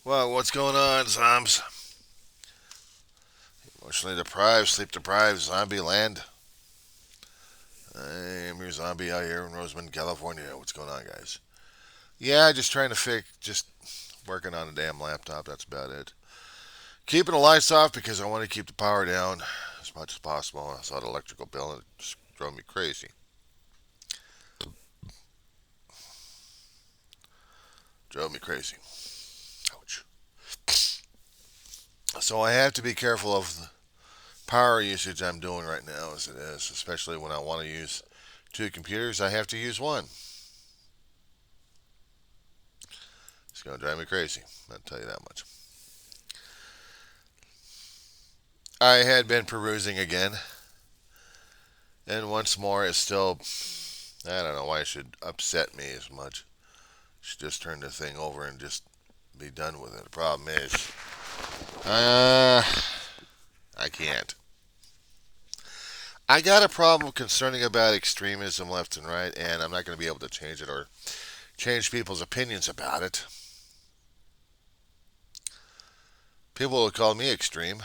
Well, what's going on, Zombs? Emotionally deprived, sleep deprived, zombie land. I am your zombie out here in Roseman, California. What's going on, guys? Yeah, just trying to just working on a damn laptop. That's about it. Keeping the lights off because I want to keep the power down as much as possible. I saw the electrical bill and it just drove me crazy. Drove me crazy. Ouch. So I have to be careful of the power usage I'm doing right now as it is, especially when I want to use two computers. I have to use one. It's going to drive me crazy. I'll tell you that much. I had been perusing again, and once more, it's still. I don't know why it should upset me as much. Should just turn the thing over and just be done with it. The problem is, uh, I can't. I got a problem concerning about extremism left and right, and I'm not going to be able to change it or change people's opinions about it. People will call me extreme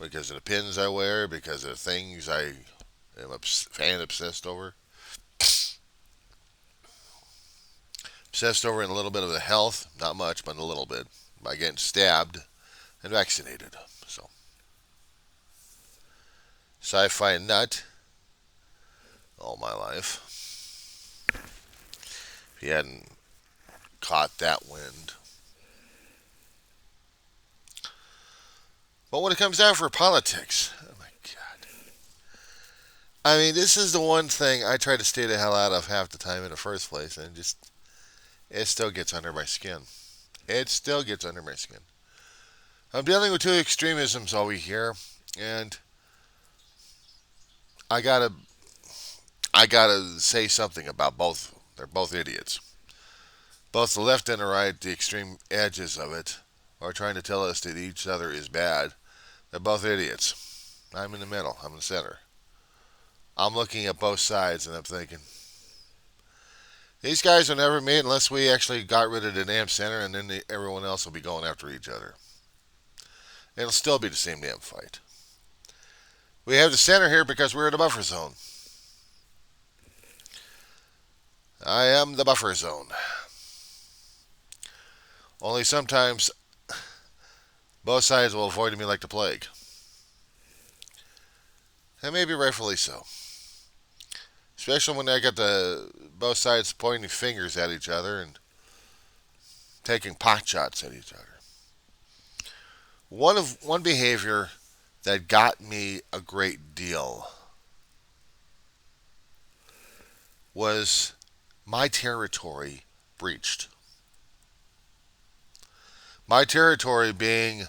because of the pins I wear, because of the things I am fan obsessed over. Obsessed over in a little bit of the health, not much, but a little bit, by getting stabbed and vaccinated. So, sci-fi nut all my life. If you hadn't caught that wind. But when it comes down for politics, oh my God. I mean, this is the one thing I try to stay the hell out of half the time in the first place, and it still gets under my skin. It still gets under my skin. I'm dealing with two extremisms over here, and I gotta I gotta say something about both. They're both idiots. Both the left and the right, the extreme edges of it, are trying to tell us that each other is bad. They're both idiots. I'm in the middle. I'm in the center. I'm looking at both sides and I'm thinking, these guys will never meet unless we actually got rid of the damn center and then everyone else will be going after each other. It'll still be the same damn fight. We have the center here because we're in the buffer zone. I am the buffer zone. Only sometimes both sides will avoid me like the plague. And maybe rightfully so. Especially when I got the both sides pointing fingers at each other and taking pot shots at each other. One behavior that got me a great deal was my territory breached. My territory being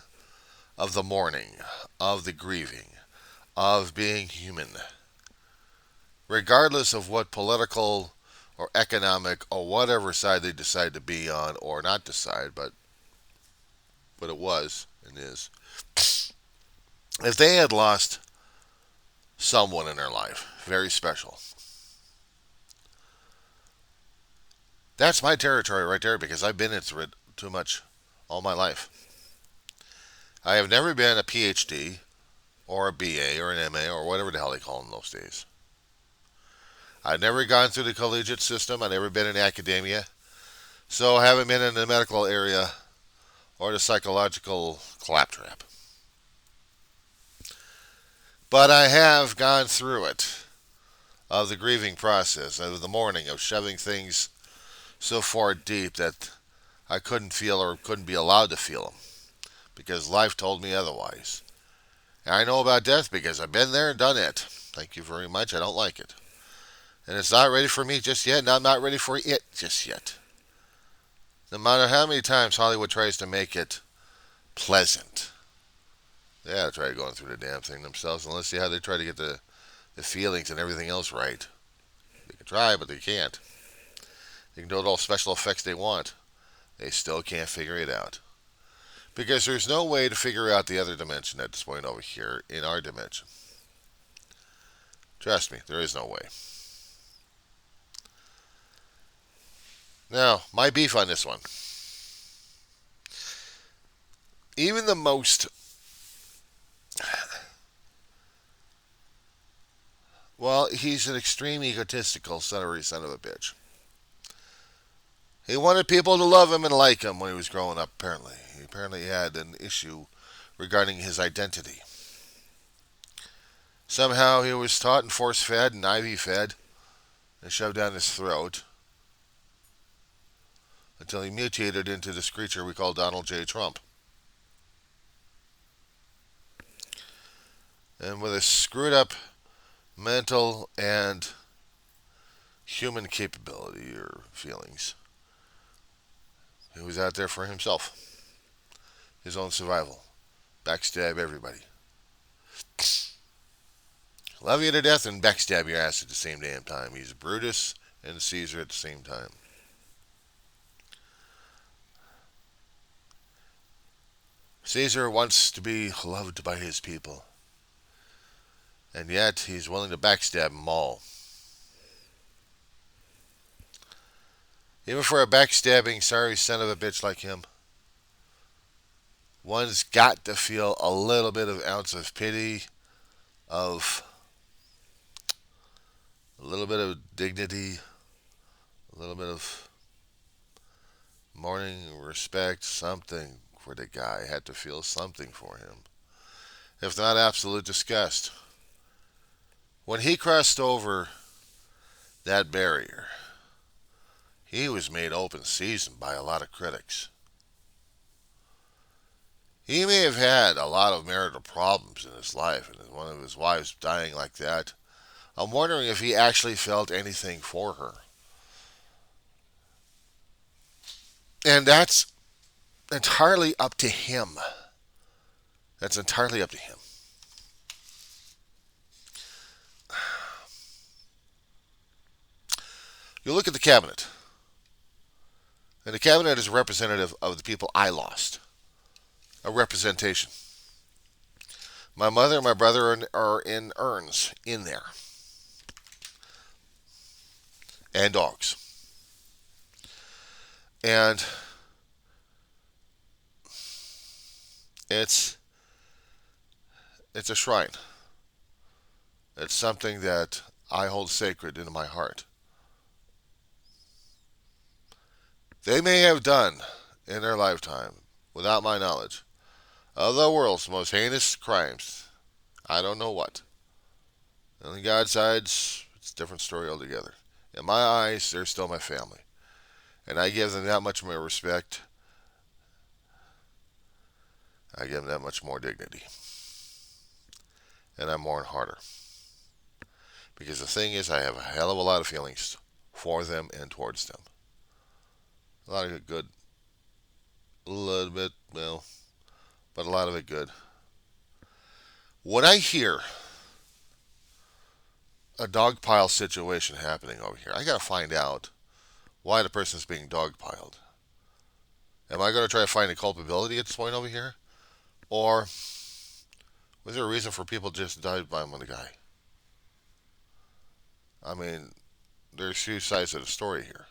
of the mourning, of the grieving, of being human. Regardless of what political or economic or whatever side they decide to be on or not decide, but what it was and is. If they had lost someone in their life, very special, that's my territory right there because I've been into it too much all my life. I have never been a PhD or a BA or an MA or whatever the hell they call them those days. I've never gone through the collegiate system. I've never been in academia. So I haven't been in the medical area or the psychological claptrap. But I have gone through it of the grieving process, of the mourning, of shoving things so far deep that I couldn't feel or couldn't be allowed to feel them because life told me otherwise. And I know about death because I've been there and done it. Thank you very much. I don't like it. And it's not ready for me just yet, and I'm not ready for it just yet. No matter how many times Hollywood tries to make it pleasant, they gotta try going through the damn thing themselves, and let's see how they try to get the feelings and everything else right. They can try, but they can't. They can do all special effects they want. They still can't figure it out. Because there's no way to figure out the other dimension at this point over here in our dimension. Trust me, there is no way. Now, my beef on this one. Even the most, well, he's an extreme egotistical son of a bitch. He wanted people to love him and like him when he was growing up, apparently. He apparently had an issue regarding his identity. Somehow he was taught and force fed and IV fed and shoved down his throat until he mutated into this creature we call Donald J. Trump. And with a screwed up mental and human capability or feelings, he was out there for himself, his own survival, backstab everybody. Love you to death and backstab your ass at the same damn time. He's Brutus and Caesar at the same time. Caesar wants to be loved by his people, and yet he's willing to backstab them all. Even for a backstabbing, sorry son of a bitch like him, one's got to feel a little bit of ounce of pity, of a little bit of dignity, a little bit of mourning, respect, something for the guy. Had to feel something for him, if not absolute disgust. When he crossed over that barrier, he was made open season by a lot of critics. He may have had a lot of marital problems in his life, and one of his wives dying like that. I'm wondering if he actually felt anything for her. And that's entirely up to him. That's entirely up to him. You look at the cabinet, and the cabinet is representative of the people I lost. A representation. My mother and my brother are in urns in there. And dogs. And it's a shrine. It's something that I hold sacred in my heart. They may have done in their lifetime, without my knowledge, of the world's most heinous crimes. I don't know what. On God's side, it's a different story altogether. In my eyes, they're still my family. And I give them that much more respect. I give them that much more dignity. And I mourn harder. Because the thing is, I have a hell of a lot of feelings for them and towards them. A lot of it good. A little bit, well, but a lot of it good. When I hear a dogpile situation happening over here, I gotta find out why the person's being dogpiled. Am I gonna try to find a culpability at this point over here? Or was there a reason for people just to die by one guy? I mean, there's two sides of the story here.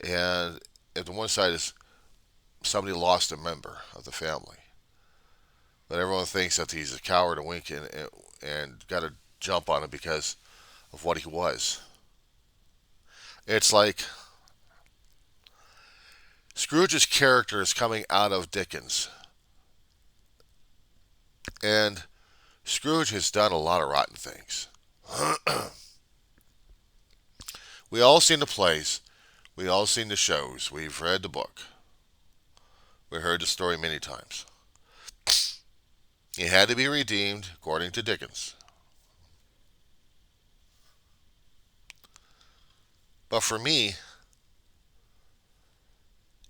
And if the one side is somebody lost a member of the family, but everyone thinks that he's a coward, a wink, and got to jump on him because of what he was. It's like Scrooge's character is coming out of Dickens. And Scrooge has done a lot of rotten things. We all seen the plays. We all seen the shows. We've read the book. We heard the story many times. He had to be redeemed according to Dickens. But for me,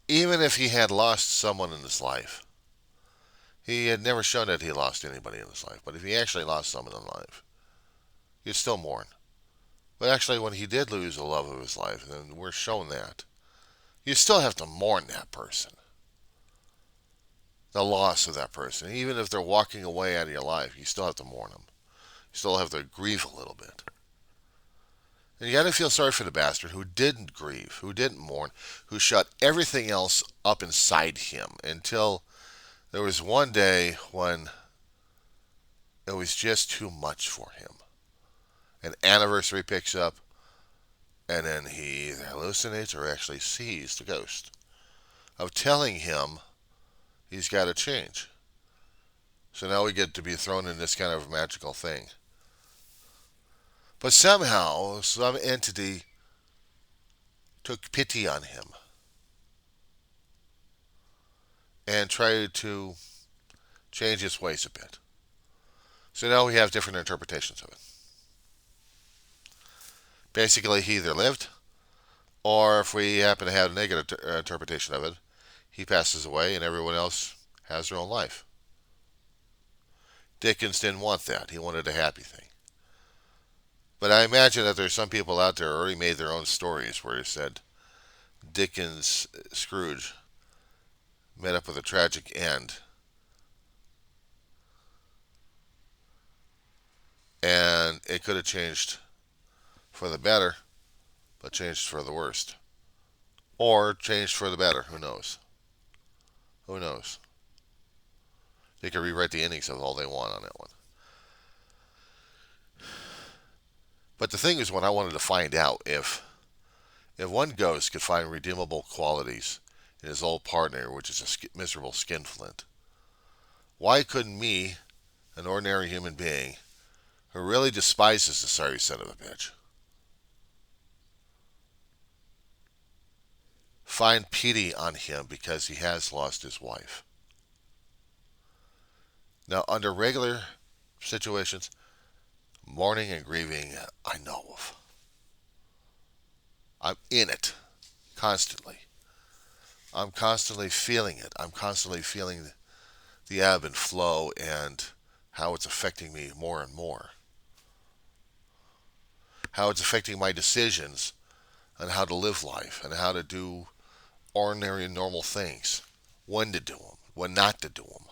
even if he had lost someone in his life, he had never shown that he lost anybody in his life. But if he actually lost someone in life, he'd still mourn. But actually, when he did lose the love of his life, and we're shown that, you still have to mourn that person. The loss of that person. Even if they're walking away out of your life, you still have to mourn them. You still have to grieve a little bit. And you got to feel sorry for the bastard who didn't grieve, who didn't mourn, who shut everything else up inside him until there was one day when it was just too much for him. An anniversary picks up, and then he either hallucinates or actually sees the ghost of telling him he's got to change. So now we get to be thrown in this kind of magical thing. But somehow, some entity took pity on him and tried to change his ways a bit. So now we have different interpretations of it. Basically, he either lived, or if we happen to have a negative interpretation of it, he passes away and everyone else has their own life. Dickens didn't want that. He wanted a happy thing. But I imagine that there's some people out there who already made their own stories where he said Dickens' Scrooge met up with a tragic end. And it could have changed for the better, but changed for the worst. Or changed for the better. Who knows? Who knows? They could rewrite the endings of all they want on that one. But the thing is, when I wanted to find out if one ghost could find redeemable qualities in his old partner, which is a miserable skinflint, why couldn't me, an ordinary human being, who really despises the sorry son of a bitch, find pity on him because he has lost his wife? Now, under regular situations, mourning and grieving, I know of. I'm in it constantly. I'm constantly feeling it. I'm constantly feeling the ebb and flow and how it's affecting me more and more. How it's affecting my decisions on how to live life and how to do ordinary and normal things. When to do them, when not to do them.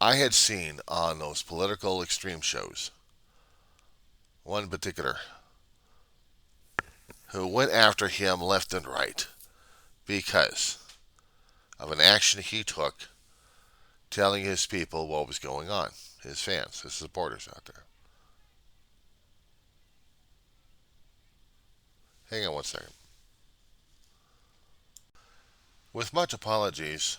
I had seen on those political extreme shows one particular who went after him left and right because of an action he took telling his people what was going on, his fans, his supporters out there. Hang on one second. With much apologies,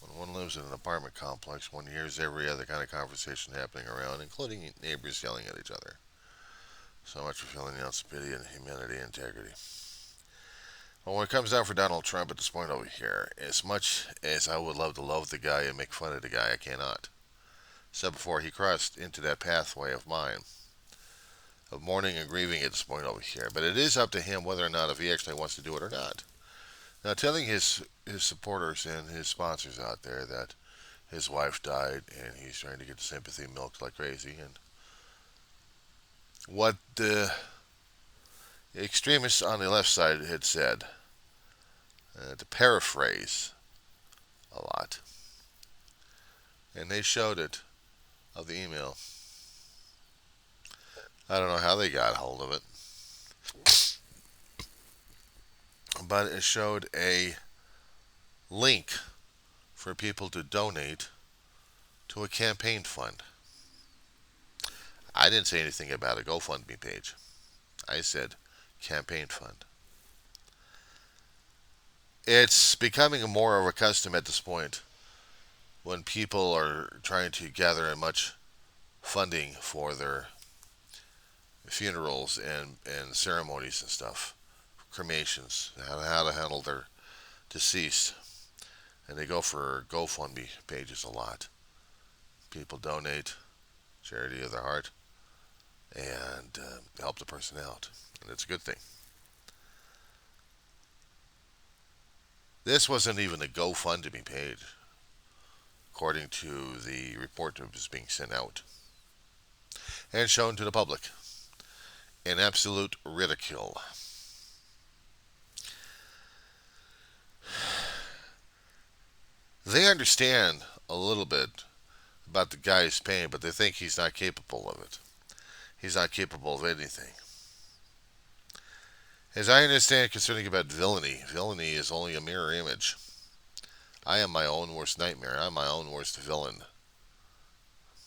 when one lives in an apartment complex, one hears every other kind of conversation happening around, including neighbors yelling at each other. So much for feeling the pity and humanity and integrity. Well, when it comes down for Donald Trump at this point over here, as much as I would love to love the guy and make fun of the guy, I cannot. Said before, he crossed into that pathway of mine, of mourning and grieving at this point over here. But it is up to him whether or not if he actually wants to do it or not. Now, telling his supporters and his sponsors out there that his wife died and he's trying to get the sympathy milked like crazy, and what the extremists on the left side had said, to paraphrase a lot, and they showed it of the email. I don't know how they got hold of it, but it showed a link for people to donate to a campaign fund. I didn't say anything about a GoFundMe page. I said campaign fund. It's becoming more of a custom at this point when people are trying to gather as much funding for their funerals and ceremonies and stuff, cremations, how to handle their deceased. And they go for GoFundMe pages a lot. People donate, charity of their heart, and help the person out. And it's a good thing. This wasn't even a GoFundMe page, according to the report that was being sent out and shown to the public in absolute ridicule. They understand a little bit about the guy's pain, but they think he's not capable of it. He's not capable of anything. As I understand concerning about villainy, villainy is only a mirror image. I am my own worst nightmare. I'm my own worst villain.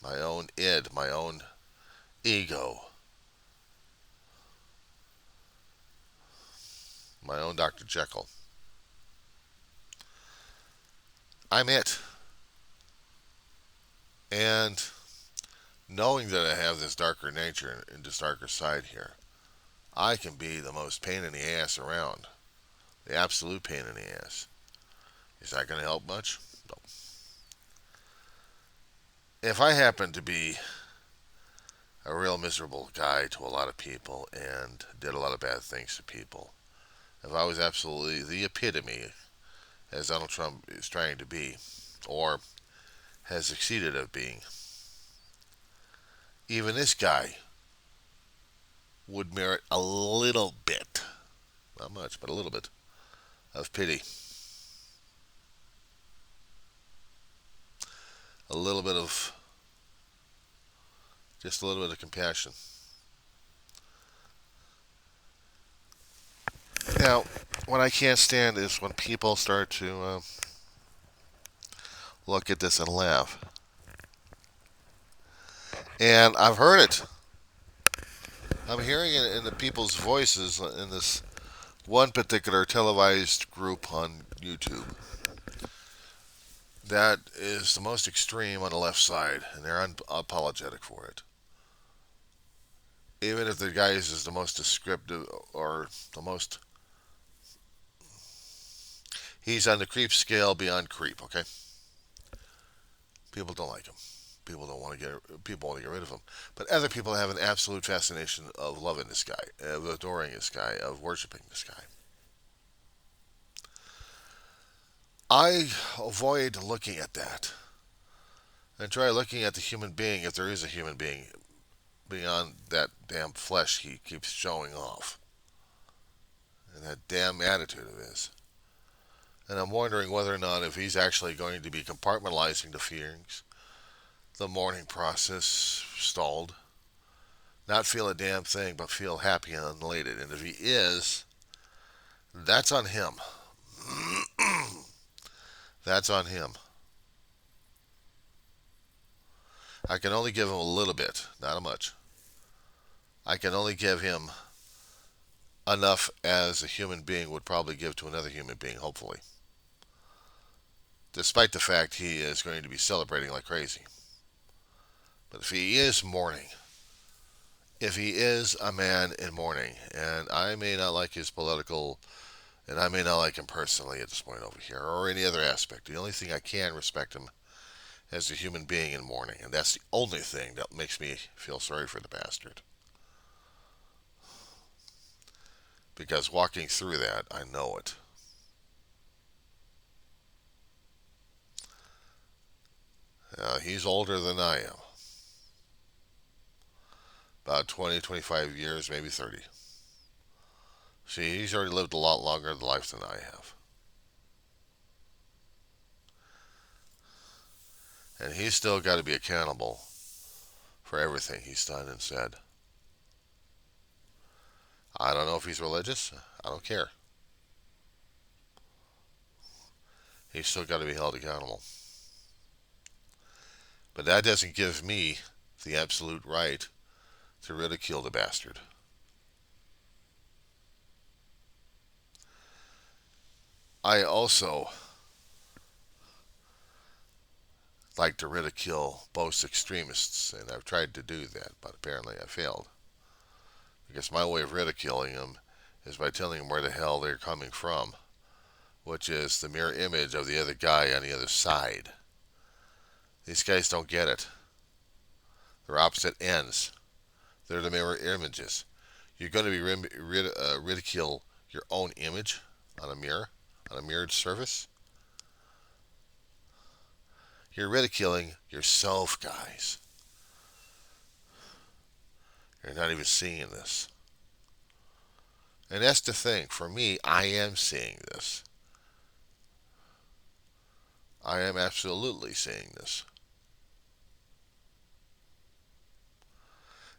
My own id, my own ego, my own Dr. Jekyll. I'm it. And knowing that I have this darker nature and this darker side here, I can be the most pain in the ass around. The absolute pain in the ass. Is that going to help much? No. If I happen to be a real miserable guy to a lot of people and did a lot of bad things to people, if I was absolutely the epitome, as Donald Trump is trying to be, or has succeeded at being, even this guy would merit a little bit, not much, but a little bit, of pity. A little bit of, just a little bit of compassion. Now, what I can't stand is when people start to look at this and laugh. And I've heard it. I'm hearing it in the people's voices in this one particular televised group on YouTube that is the most extreme on the left side, and they're unapologetic for it. Even if the guy is the most descriptive or the most, he's on the creep scale beyond creep. Okay, people don't like him. People want to get rid of him. But other people have an absolute fascination of loving this guy, of adoring this guy, of worshiping this guy. I avoid looking at that and try looking at the human being, if there is a human being, beyond that damn flesh he keeps showing off and that damn attitude of his. And I'm wondering whether or not if he's actually going to be compartmentalizing the feelings, the mourning process stalled, not feel a damn thing, but feel happy and elated. And if he is, that's on him. That's on him. I can only give him a little bit, not much. I can only give him enough as a human being would probably give to another human being, hopefully. Despite the fact he is going to be celebrating like crazy. But if he is mourning, if he is a man in mourning, and I may not like his political, and I may not like him personally at this point over here, or any other aspect, the only thing I can respect him as a human being in mourning, and that's the only thing that makes me feel sorry for the bastard. Because walking through that, I know it. He's older than I am. About 20, 25 years, maybe 30. See, he's already lived a lot longer life than I have. And he's still got to be accountable for everything he's done and said. I don't know if he's religious. I don't care. He's still got to be held accountable. But that doesn't give me the absolute right to ridicule the bastard. I also like to ridicule both extremists, and I've tried to do that, but apparently I failed. Because my way of ridiculing them is by telling them where the hell they're coming from, which is the mirror image of the other guy on the other side. These guys don't get it. They're opposite ends. They're the mirror images. You're going to be ridicule your own image on a mirror, on a mirrored surface. You're ridiculing yourself, guys. You're not even seeing this. And that's the thing. For me, I am seeing this. I am absolutely seeing this.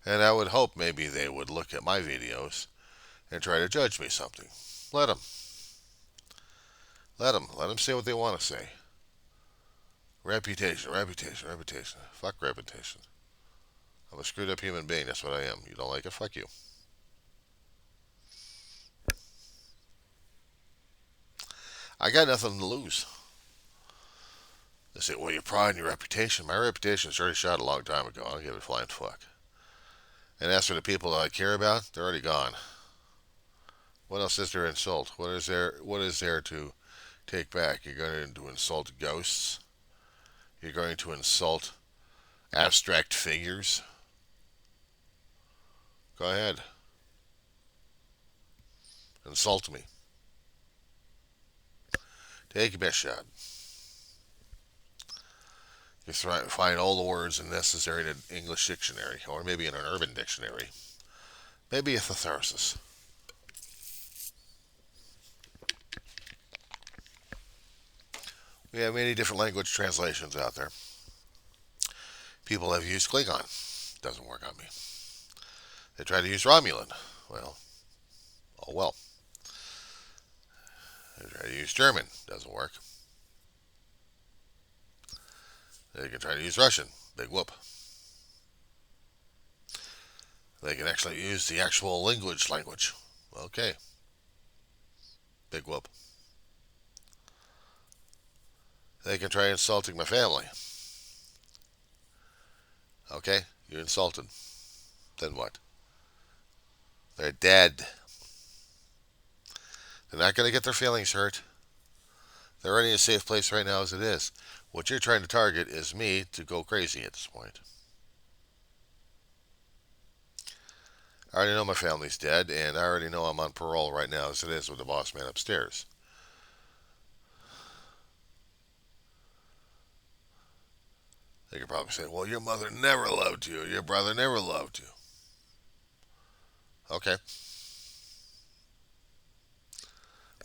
And I would hope maybe they would look at my videos and try to judge me something. Let them. Let them. Let them say what they want to say. Reputation, reputation, reputation. Fuck reputation. I'm a screwed up human being. That's what I am. You don't like it? Fuck you. I got nothing to lose. They say, well, your pride and your reputation. My reputation is already shot a long time ago. I don't give a flying fuck. And as for the people that I care about, they're already gone. What else is there to insult? What is there? What is there to take back? You're going to insult ghosts. You're going to insult abstract figures. Go ahead. Insult me. Take your best shot. You find all the words necessary in an English dictionary, or maybe in an urban dictionary. Maybe a thesaurus. We have many different language translations out there. People have used Klingon. Doesn't work on me. They try to use Romulan. Well, oh well. They try to use German. Doesn't work. They can try to use Russian. Big whoop. They can actually use the actual language. Okay. Big whoop. They can try insulting my family. Okay, you're insulted. Then what? They're dead. They're not going to get their feelings hurt. They're already in a safe place right now as it is. What you're trying to target is me to go crazy at this point. I already know my family's dead, and I already know I'm on parole right now as it is with the boss man upstairs. They could probably say, well, your mother never loved you. Your brother never loved you. Okay.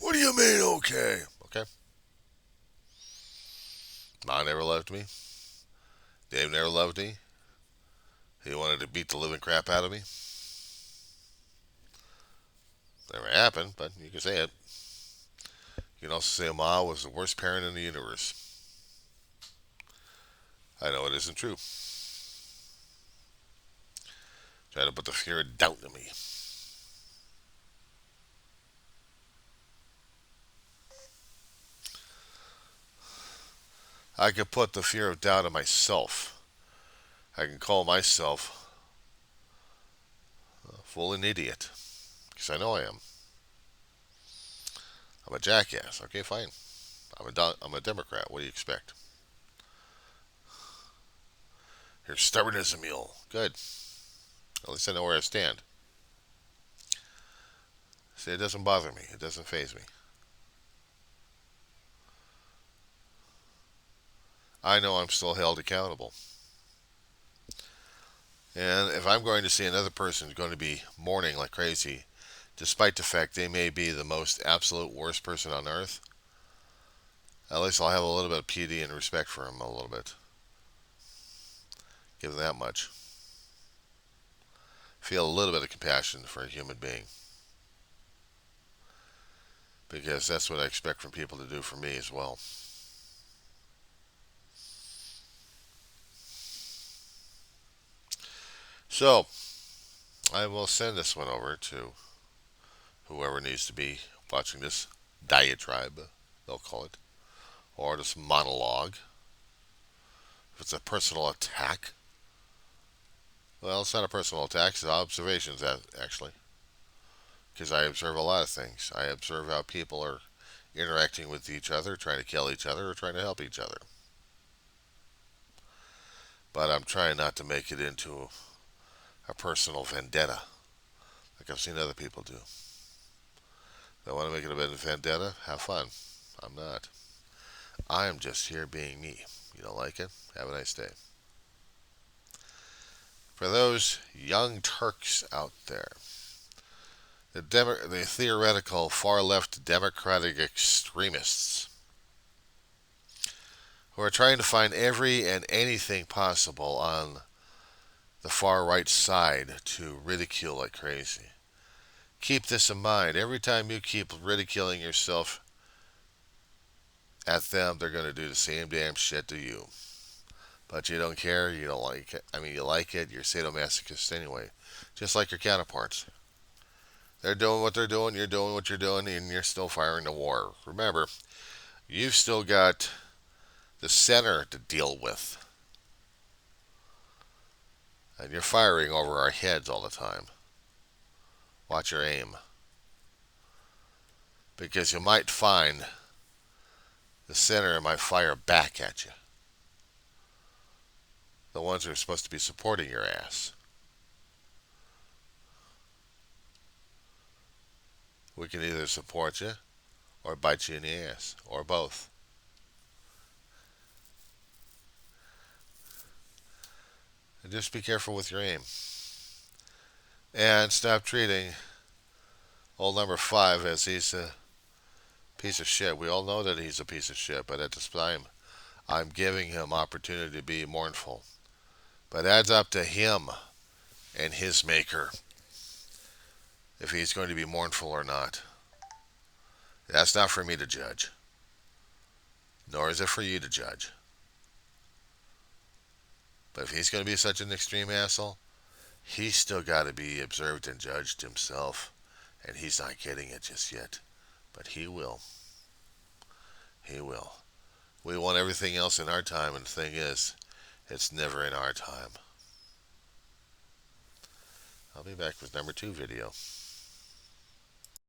What do you mean, okay? Okay. Mom never loved me. Dave never loved me. He wanted to beat the living crap out of me. Never happened, but you can say it. You can also say Ma was the worst parent in the universe. I know it isn't true. Try to put the fear of doubt in me. I could put the fear of doubt in myself. I can call myself a full an idiot. Because I know I am. I'm a jackass. Okay, fine. I'm a Democrat. What do you expect? You're stubborn as a mule. Good. At least I know where I stand. See, it doesn't bother me. It doesn't faze me. I know I'm still held accountable. And if I'm going to see another person who's going to be mourning like crazy, despite the fact they may be the most absolute worst person on earth, at least I'll have a little bit of pity and respect for him a little bit. Give them that much. Feel a little bit of compassion for a human being. Because that's what I expect from people to do for me as well. So, I will send this one over to whoever needs to be watching this diatribe, they'll call it, or this monologue. If it's a personal attack, well, it's not a personal attack, it's observations, actually. Because I observe a lot of things. I observe how people are interacting with each other, trying to kill each other, or trying to help each other. But I'm trying not to make it into a personal vendetta, like I've seen other people do. They want to make it a bit of a vendetta? Have fun. I'm not. I am just here being me. You don't like it? Have a nice day. For those young Turks out there, the theoretical far-left democratic extremists who are trying to find every and anything possible on the far right side to ridicule like crazy. Keep this in mind. Every time you keep ridiculing yourself at them, they're going to do the same damn shit to you. But you don't care. You don't like it. I mean, you like it. You're sadomasochist anyway. Just like your counterparts. They're doing what they're doing. You're doing what you're doing. And you're still firing the war. Remember, you've still got the center to deal with. And you're firing over our heads all the time. Watch your aim. Because you might find the center might fire back at you. The ones who are supposed to be supporting your ass. We can either support you or bite you in the ass, or both. And just be careful with your aim. And stop treating old number 5 as he's a piece of shit. We all know that he's a piece of shit, but at this time, I'm giving him opportunity to be mournful. But that's up to him and his maker if he's going to be mournful or not. That's not for me to judge, nor is it for you to judge. But if he's going to be such an extreme asshole, he's still got to be observed and judged himself, and he's not getting it just yet. But he will. He will. We want everything else in our time, and the thing is, it's never in our time. I'll be back with number 2 video.